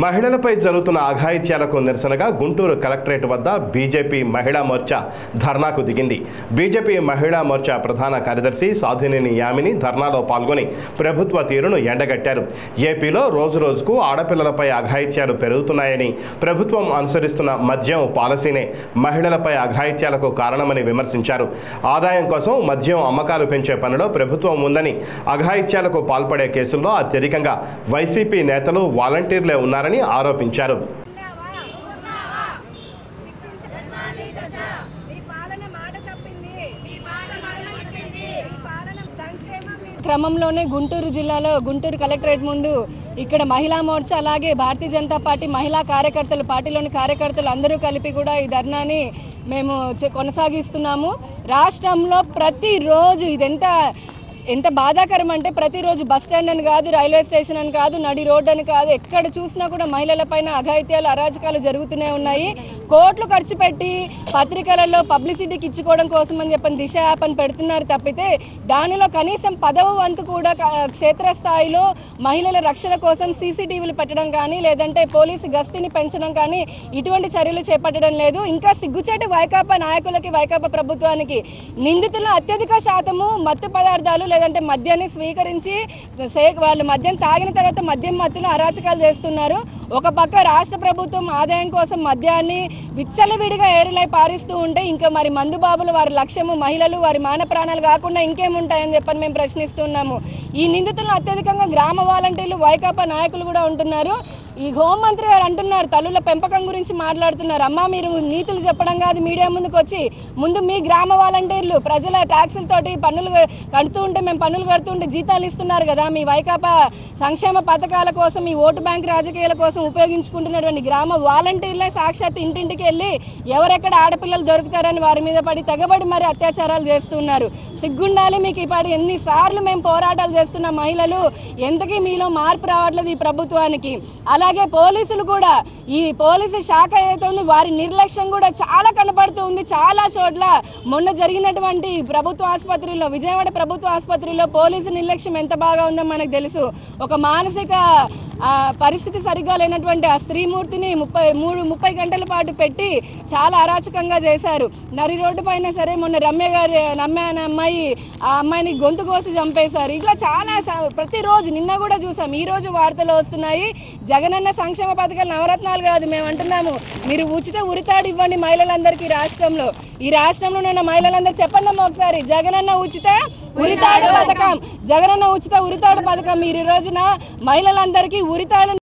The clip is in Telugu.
మహిళలపై జరుగుతున్న అఘాయిత్యాలకు నిరసనగా గుంటూరు కలెక్టరేట్ వద్ద బీజేపీ మహిళా మోర్చా ధర్నాకు దిగింది. బీజేపీ మహిళా మోర్చా ప్రధాన కార్యదర్శి సాధినేని యామిని ధర్నాలో పాల్గొని ప్రభుత్వ తీరును ఎండగట్టారు. ఏపీలో రోజురోజుకు ఆడపిల్లలపై అఘాయిత్యాలు పెరుగుతున్నాయని, ప్రభుత్వం అనుసరిస్తున్న మద్యం పాలసీనే మహిళలపై అఘాయిత్యాలకు కారణమని విమర్శించారు. ఆదాయం కోసం మద్యం అమ్మకాలు పెంచే పనిలో ప్రభుత్వం ఉందని, అఘాయిత్యాలకు పాల్పడే కేసుల్లో అత్యధికంగా వైసీపీ నేతలు, వాలంటీర్లే ఉన్నారని ఆరోపించారు. క్రమంలోనే గుంటూరు జిల్లాలో గుంటూరు కలెక్టరేట్ ముందు ఇక్కడ మహిళా మోర్చా అలాగే భారతీయ జనతా పార్టీ మహిళా కార్యకర్తలు, పార్టీలోని కార్యకర్తలు అందరూ కలిపి కూడా ఈ ధర్నాని మేము కొనసాగిస్తున్నాము. రాష్ట్రంలో ప్రతిరోజు ఎంత బాధాకరం అంటే ప్రతిరోజు బస్ స్టాండ్ అని కాదు, రైల్వే స్టేషన్ అని కాదు, నడి రోడ్డు అని కాదు, ఎక్కడ చూసినా కూడా మహిళలపైన అఘాయిత్యాలు, అరాచకాలు జరుగుతూనే ఉన్నాయి. కోట్లు ఖర్చు పెట్టి పత్రికలలో పబ్లిసిటీకి ఇచ్చుకోవడం కోసం అని చెప్పని దిశ యాప్ అని పెడుతున్నారు తప్పితే దానిలో కనీసం 10వ వంతు కూడా క్షేత్రస్థాయిలో మహిళల రక్షణ కోసం సీసీటీవీలు పెట్టడం కానీ, లేదంటే పోలీసు గస్తీని పెంచడం కానీ ఇటువంటి చర్యలు చేపట్టడం లేదు. ఇంకా సిగ్గుచేటు వైకాపా నాయకులకి, వైకాపా ప్రభుత్వానికి నిందితులు అత్యధిక శాతము మత్తు పదార్థాలు లేదంటే మద్యాన్ని స్వీకరించి వాళ్ళు మద్యం తాగిన తర్వాత మద్యం మత్తులో అరాచకాలు చేస్తున్నారు. ఒక పక్క రాష్ట్ర ప్రభుత్వం ఆదాయం కోసం మద్యాన్ని విచ్చలవిడిగా ఏరులై పారిస్తూ ఉంటే ఇంకా మరి మందుబాబులు వారి లక్ష్యము మహిళలు, వారి మాన ప్రాణాలు కాకుండా ఇంకేముంటాయని చెప్పని మేము ప్రశ్నిస్తున్నాము. ఈ నిందితులు అత్యధికంగా గ్రామ వాలంటీర్లు, వైకాపా నాయకులు కూడా ఉంటున్నారు. ఈ హోంమంత్రి గారు అంటున్నారు, తల్లుల పెంపకం గురించి మాట్లాడుతున్నారు. అమ్మ, మీరు నీతులు చెప్పడం కాదు, మీడియా ముందుకు వచ్చి ముందు మీ గ్రామ వాలంటీర్లు ప్రజల ట్యాక్సులతోటి పన్నులు కడుతూ ఉంటే, మేము పన్నులు కడుతుంటే జీతాలు ఇస్తున్నారు కదా, మీ వైకాపా సంక్షేమ పథకాల కోసం, ఈ ఓటు బ్యాంక్ రాజకీయాల కోసం ఉపయోగించుకుంటున్నటువంటి గ్రామ వాలంటీర్లే సాక్షాత్ ఇంటింటికి వెళ్ళి ఎవరెక్కడ ఆడపిల్లలు దొరుకుతారని వారి మీద పడి తెగబడి మరి అత్యాచారాలు చేస్తున్నారు. సిగ్గుండాలి మీకు. ఇప్పటి ఎన్నిసార్లు మేము పోరాటాలు చేస్తున్న మహిళలు, ఎంతకీ మీలో మార్పు రావట్లేదు ఈ ప్రభుత్వానికి. అలాగే పోలీసులు కూడా, ఈ పోలీసు శాఖ ఏదైతే ఉంది వారి నిర్లక్ష్యం కూడా చాలా కనపడుతూ ఉంది. చాలా చోట్ల మొన్న జరిగినటువంటి ప్రభుత్వ ఆసుపత్రిలో, విజయవాడ ప్రభుత్వ ఆసుపత్రిలో పోలీసు నిర్లక్ష్యం ఎంత బాగా ఉందో మనకు తెలుసు. ఒక మానసిక పరిస్థితి సరిగ్గా లేనటువంటి ఆ స్త్రీమూర్తిని 30 గంటల పాటు పెట్టి చాలా అరాచకంగా చేశారు. నరి రోడ్డు పైన సరే మొన్న రమ్య అనే అమ్మాయి, ఆ అమ్మాయిని గొంతు కోసి చంపేశారు. ఇట్లా చాలా ప్రతిరోజు, నిన్న కూడా చూసాం, ఈ రోజు వార్తలు వస్తున్నాయి. జగనన్న సంక్షేమ పథకాలు నవరత్నాలు కాదు, మేము అంటున్నాము మీరు ఉచిత ఉరితాడు ఇవ్వండి మహిళలందరికీ. ఈ రాష్ట్రంలో ఉన్న మహిళలందరూ చెప్పండి ఒకసారి, జగనన్న ఉచిత ఉరితాడు పథకం, జగనన్న ఉచిత ఉరితాడు పథకం. మీరు ఈ రోజున మహిళలందరికీ ఉరితాడు